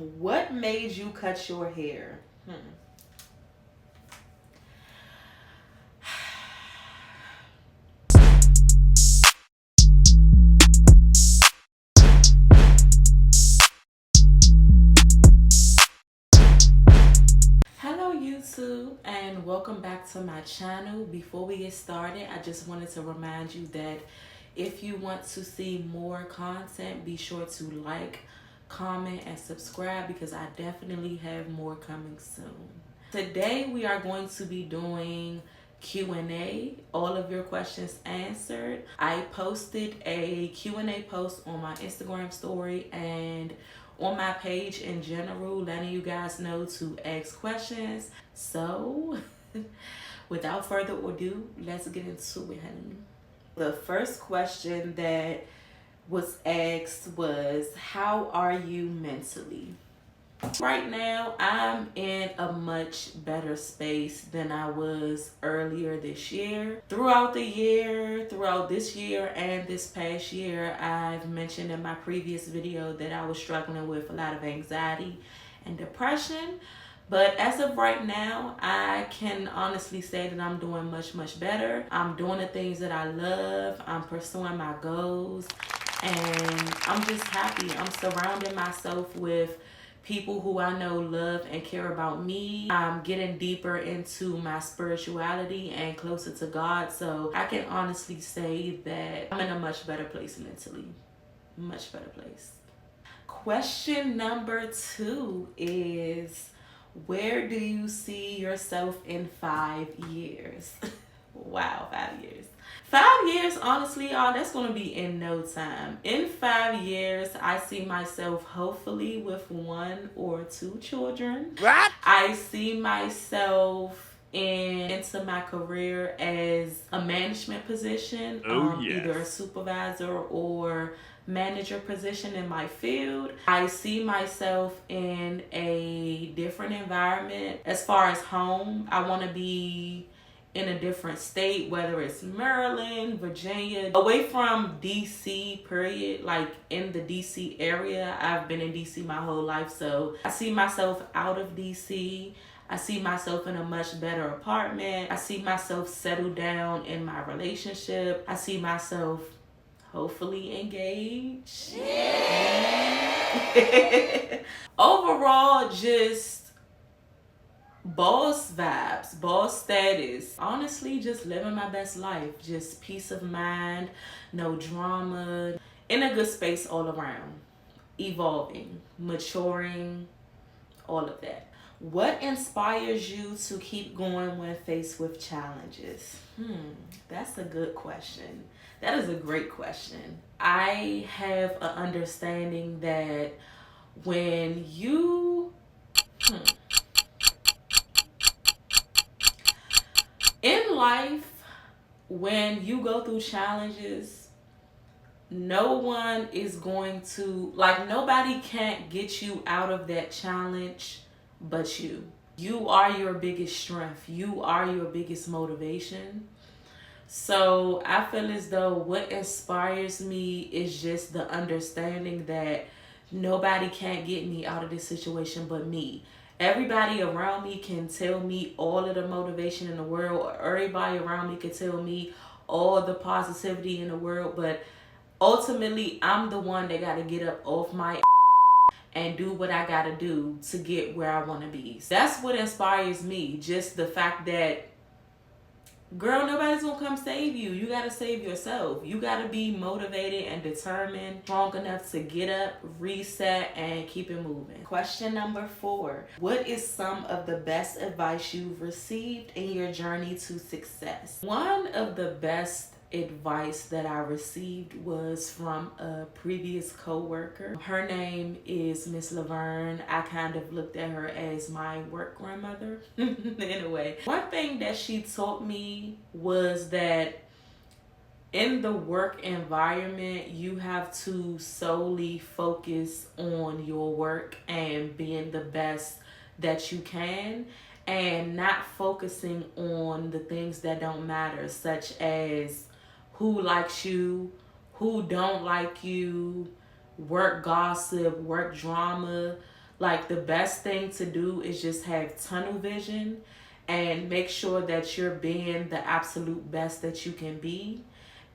What made you cut your hair? Hello YouTube and welcome back to my channel. Before we get started, I just wanted to remind you that if you want to see more content, be sure to like, comment, and subscribe because I definitely have more coming soon. Today we are going to be doing Q&A, all of your questions answered. I posted a Q&A post on my Instagram story and on my page in general, letting you guys know to ask questions. So without further ado, let's get into it, honey. The first question that was asked was, how are you mentally? Right now, I'm in a much better space than I was earlier this year. Throughout this year and this past year, I've mentioned in my previous video that I was struggling with a lot of anxiety and depression. But as of right now, I can honestly say that I'm doing much better. I'm doing the things that I love. I'm pursuing my goals. And I'm just happy. I'm surrounding myself with people who I know love and care about me. I'm getting deeper into my spirituality and closer to God. So I can honestly say that I'm in a much better place mentally. Much better place. Question number 2 is, where do you see yourself in 5 years? Wow, 5 years. 5 years, honestly, y'all, that's going to be in no time. In 5 years, I see myself hopefully with 1 or 2 children. What? I see myself into my career as a management position, either a supervisor or manager position in my field. I see myself in a different environment. As far as home, I want to be in a different state, whether it's Maryland, Virginia, away from DC, period. Like in the DC area. I've been in DC my whole life, so I see myself out of DC. I see myself in a much better apartment. I see myself settled down in my relationship. I see myself hopefully engaged. Yeah. Overall, just boss vibes, boss status. Honestly, just living my best life. Just peace of mind, no drama, in a good space all around. Evolving, maturing, all of that. What inspires you to keep going when faced with challenges? That's a good question. That is a great question. I have an understanding that when you in life, when you go through challenges, no one is going to, like, nobody can't get you out of that challenge but you. You are your biggest strength. You are your biggest motivation. So I feel as though what inspires me is just the understanding that nobody can't get me out of this situation but me. Everybody around me can tell me all of the motivation in the world, or everybody around me can tell me all the positivity in the world, but ultimately I'm the one that got to get up off my and do what I got to do to get where I want to be. That's what inspires me, just the fact that, girl, nobody's gonna come save you. You gotta save yourself. You gotta be motivated and determined, strong enough to get up, reset, and keep it moving. Question number 4. What is some of the best advice you've received in your journey to success? One of the best advice that I received was from a previous co-worker. Her name is Miss Laverne. I kind of looked at her as my work grandmother in a way. One thing that she taught me was that in the work environment, you have to solely focus on your work and being the best that you can, and not focusing on the things that don't matter, such as who likes you, who don't like you, work gossip, work drama. Like, the best thing to do is just have tunnel vision and make sure that you're being the absolute best that you can be,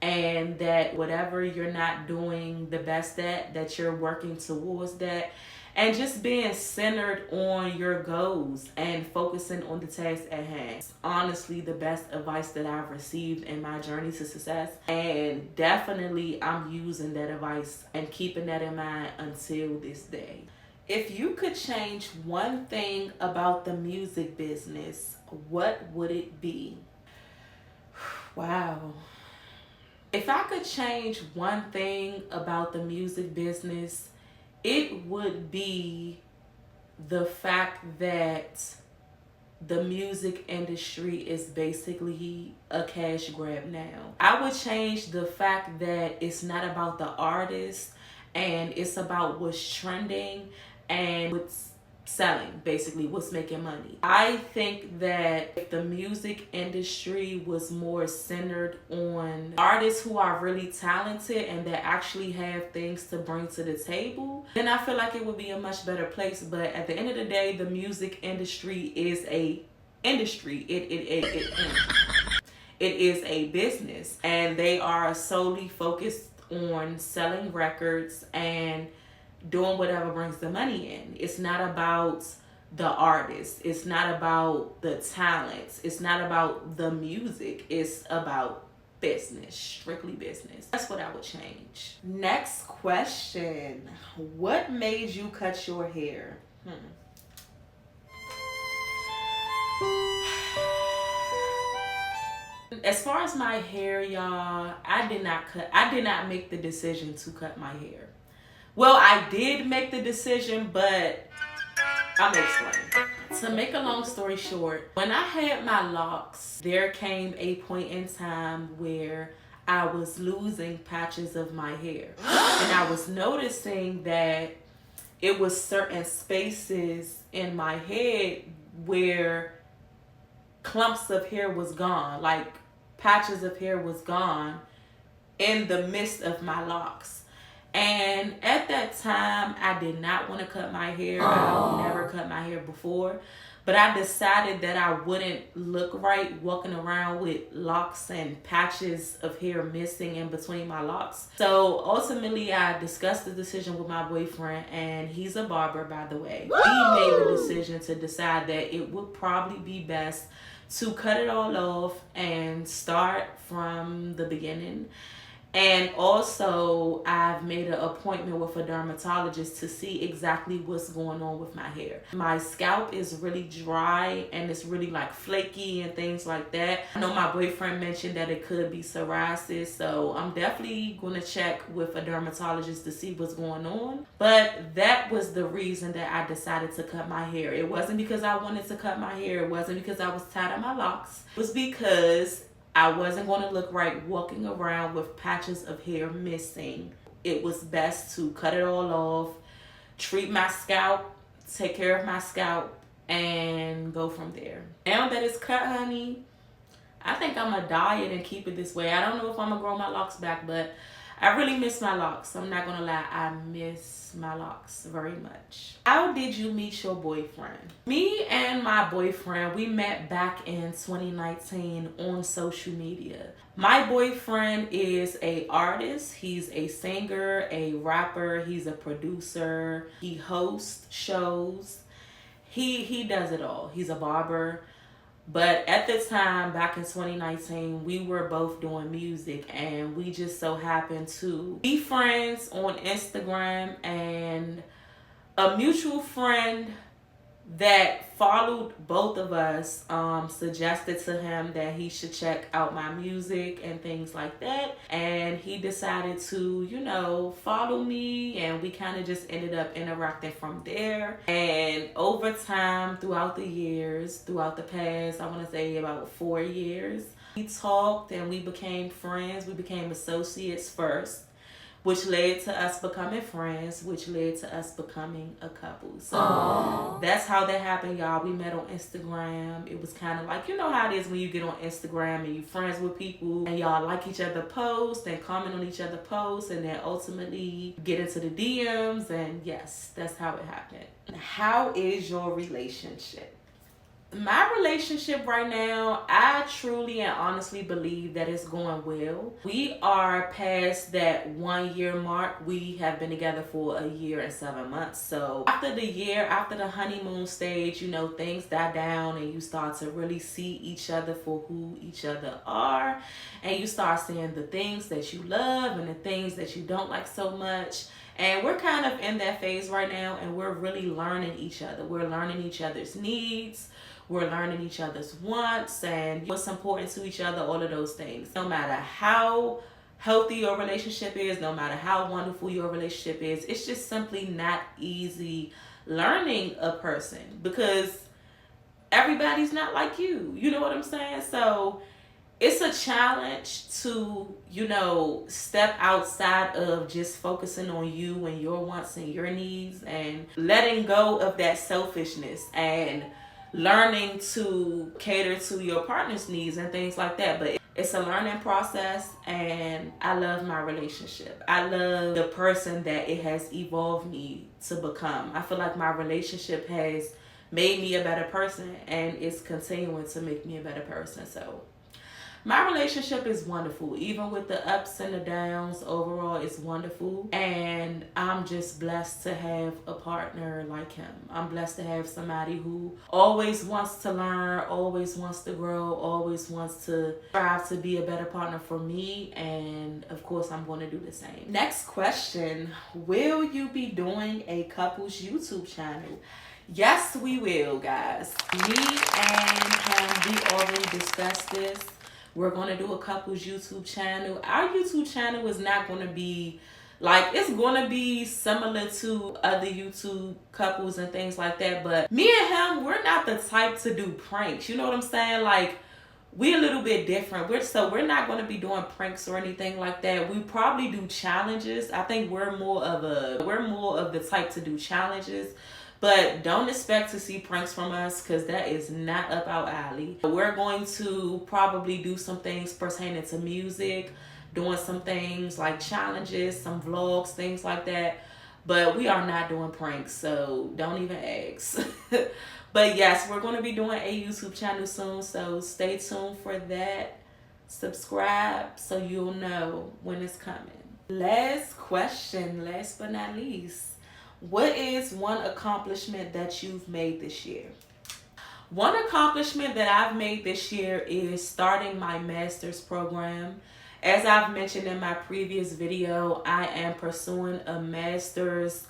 and that whatever you're not doing the best at, that you're working towards that, and just being centered on your goals and focusing on the task at hand. Honestly, the best advice that I've received in my journey to success, and definitely I'm using that advice and keeping that in mind until this day. If you could change one thing about the music business, what would it be? Wow. If I could change one thing about the music business, it would be the fact that the music industry is basically a cash grab now. I would change the fact that it's not about the artist, and it's about what's trending and what's selling, basically what's making money. I think that if the music industry was more centered on artists who are really talented and that actually have things to bring to the table, then I feel like it would be a much better place. But at the end of the day, the music industry is a industry. It is a business, and they are solely focused on selling records and doing whatever brings the money in. It's not about the artist. It's not about the talents. It's not about the music. It's about business, strictly business. That's what I would change. Next question. What made you cut your hair? As far as my hair, y'all, I did not make the decision to cut my hair. Well, I did make the decision, but I'm gonna explain. To make a long story short, when I had my locks, there came a point in time where I was losing patches of my hair. And I was noticing that it was certain spaces in my head where clumps of hair was gone, like patches of hair was gone in the midst of my locks. And at that time, I did not want to cut my hair. I've never cut my hair before. But I decided that I wouldn't look right walking around with locks and patches of hair missing in between my locks. So ultimately, I discussed the decision with my boyfriend, and he's a barber, by the way. He made the decision to decide that it would probably be best to cut it all off and start from the beginning. And also, I've made an appointment with a dermatologist to see exactly what's going on with my hair. My scalp is really dry and it's really like flaky and things like that. I know my boyfriend mentioned that it could be psoriasis, so I'm definitely going to check with a dermatologist to see what's going on. But that was the reason that I decided to cut my hair. It wasn't because I wanted to cut my hair. It wasn't because I was tired of my locks. It was because I wasn't going to look right walking around with patches of hair missing. It was best to cut it all off, treat my scalp, take care of my scalp, and go from there. Now that it's cut, honey, I think I'm going to dye it and keep it this way. I don't know if I'm going to grow my locks back, but I really miss my locks. I'm not going to lie. I miss my locks very much. How did you meet your boyfriend? Me and my boyfriend, we met back in 2019 on social media. My boyfriend is an artist. He's a singer, a rapper. He's a producer. He hosts shows. He does it all. He's a barber. But at the time, back in 2019, we were both doing music, and we just so happened to be friends on Instagram, and a mutual friend that followed both of us suggested to him that he should check out my music and things like that. And he decided to, follow me, and we kind of just ended up interacting from there. And over time, throughout the past, I want to say about 4 years, we talked and we became friends. We became associates first. which led to us becoming friends, which led to us becoming a couple. So that's how that happened, y'all. We met on Instagram. It was kind of like, you know how it is when you get on Instagram and you're friends with people and y'all like each other posts and comment on each other posts and then ultimately get into the DMs. And yes, that's how it happened. How is your relationship? My relationship right now, I truly and honestly believe that it's going well. We are past that 1 year mark. We have been together for a year and 7 months. So after the year, after the honeymoon stage, you know, things die down and you start to really see each other for who each other are. And you start seeing the things that you love and the things that you don't like so much. And we're kind of in that phase right now, and we're really learning each other. We're learning each other's needs. We're learning each other's wants and what's important to each other, all of those things. No matter how healthy your relationship is, no matter how wonderful your relationship is, it's just simply not easy learning a person because everybody's not like you. You know what I'm saying? So it's a challenge to, you know, step outside of just focusing on you and your wants and your needs and letting go of that selfishness and learning to cater to your partner's needs and things like that. But it's a learning process, and I love my relationship. I love the person that it has evolved me to become. I feel like my relationship has made me a better person, and it's continuing to make me a better person. So my relationship is wonderful. Even with the ups and the downs, overall it's wonderful. And I'm just blessed to have a partner like him. I'm blessed to have somebody who always wants to learn, always wants to grow, always wants to strive to be a better partner for me. And of course, I'm going to do the same. Next question. Will you be doing a couples YouTube channel? Yes, we will, guys. Me and him, we already discussed this. We're going to do a couples YouTube channel. Our YouTube channel is not going to be like, it's going to be similar to other YouTube couples and things like that. But me and him, we're not the type to do pranks. You know what I'm saying? Like, we're a little bit different. We're not going to be doing pranks or anything like that. We probably do challenges. I think we're more of the type to do challenges. But don't expect to see pranks from us because that is not up our alley. We're going to probably do some things pertaining to music, doing some things like challenges, some vlogs, things like that. But we are not doing pranks, so don't even ask. But yes, we're going to be doing a YouTube channel soon, so stay tuned for that. Subscribe so you'll know when it's coming. Last question, last but not least. What is one accomplishment that you've made this year? One accomplishment that I've made this year is starting my master's program. As I've mentioned in my previous video, I am pursuing a master's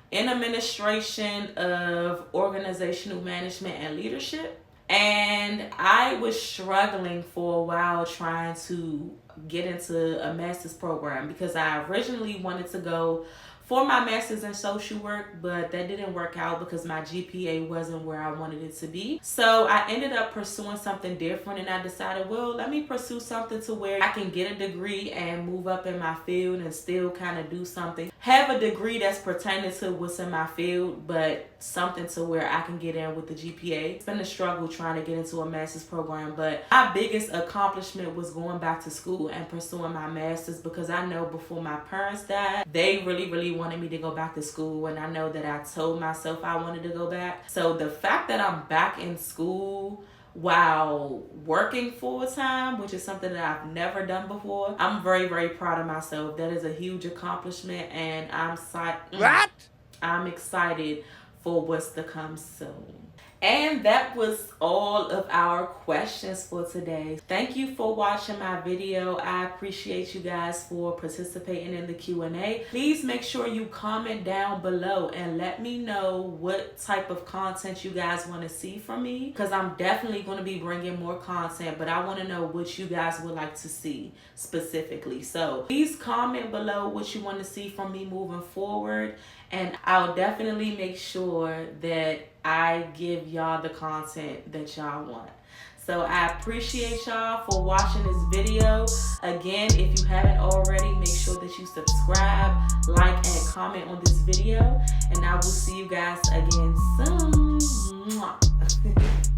in administration of organizational management and leadership. And I was struggling for a while trying to get into a master's program because I originally wanted to go for my master's in social work, but that didn't work out because my GPA wasn't where I wanted it to be. So I ended up pursuing something different, and I decided, well, let me pursue something to where I can get a degree and move up in my field and still kind of do something. Have a degree that's pertaining to what's in my field, but something to where I can get in with the GPA. It's been a struggle trying to get into a master's program, but my biggest accomplishment was going back to school and pursuing my master's because I know before my parents died, they really wanted me to go back to school, and I know that I told myself I wanted to go back. So the fact that I'm back in school while working full-time, which is something that I've never done before, I'm very proud of myself. That is a huge accomplishment, and I'm excited for what's to come soon. And that was all of our questions for today. Thank you for watching my video. I appreciate you guys for participating in the Q&A. Please make sure you comment down below and let me know what type of content you guys want to see from me, because I'm definitely going to be bringing more content, but I want to know what you guys would like to see specifically. So please comment below what you want to see from me moving forward, and I'll definitely make sure that I give y'all the content that y'all want. So I appreciate y'all for watching this video. Again, if you haven't already, make sure that that you subscribe, like, and comment on this video. And I will see you guys again soon. Mwah.